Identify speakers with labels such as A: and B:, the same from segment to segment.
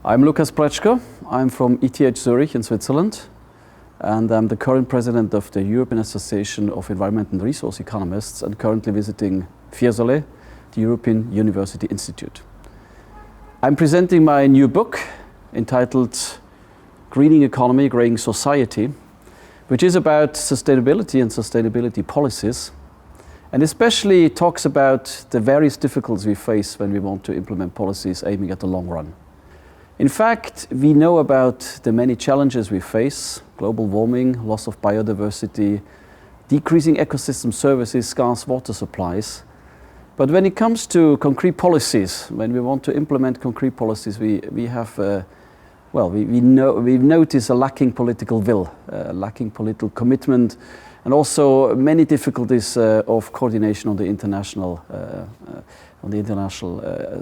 A: I'm Lucas Bretschger. I'm from ETH Zurich in Switzerland, and I'm the current president of the European Association of Environment and Resource Economists, and currently visiting Fiesole, the European University Institute. I'm presenting my new book entitled Greening Economy, Greying Society, which is about sustainability and sustainability policies, and especially talks about the various difficulties we face when we want to implement policies aiming at the long run. In fact, we know about the many challenges we face: global warming, loss of biodiversity, decreasing ecosystem services, scarce water supplies. But when it comes to concrete policies, when we want to implement concrete policies, we notice a lacking political will, lacking political commitment, and also many difficulties of coordination on the international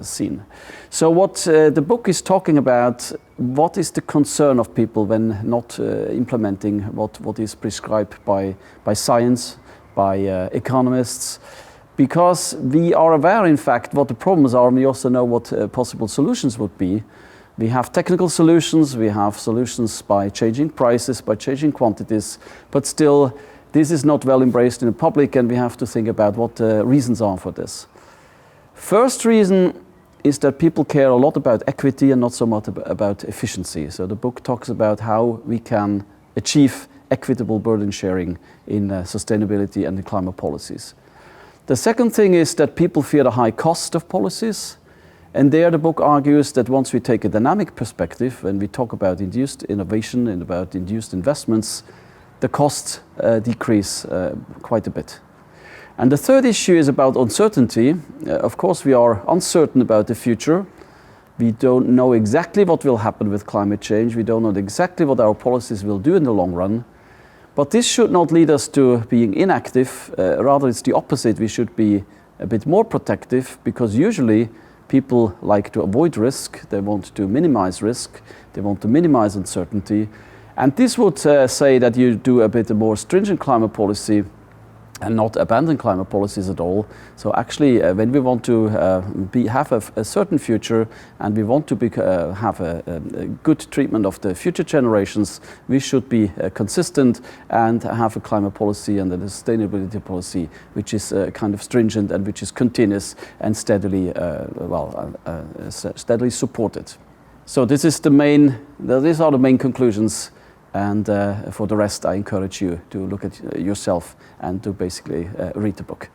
A: scene. So what the book is talking about, what is the concern of people when not implementing what is prescribed by science, by economists, because we are aware, in fact, what the problems are, and we also know what possible solutions would be. We have technical solutions, we have solutions by changing prices, by changing quantities, but still this is not well embraced in the public, and we have to think about what the reasons are for this. First reason is that people care a lot about equity and not so much about efficiency. So the book talks about how we can achieve equitable burden sharing in sustainability and in climate policies. The second thing is that people fear the high cost of policies. And there the book argues that once we take a dynamic perspective, when we talk about induced innovation and about induced investments, the costs decrease quite a bit. And the third issue is about uncertainty. Of course, we are uncertain about the future. We don't know exactly what will happen with climate change. We don't know exactly what our policies will do in the long run. But this should not lead us to being inactive. Rather, it's the opposite. We should be a bit more protective, because usually people like to avoid risk. They want to minimize risk. They want to minimize uncertainty. And this would say that you do a bit more stringent climate policy and not abandon climate policies at all. So actually, when we want to have a certain future, and we want to have a good treatment of the future generations, we should be consistent and have a climate policy and a sustainability policy which is kind of stringent and which is continuous and steadily supported. So these are the main conclusions. And for the rest, I encourage you to look at yourself and to basically read the book.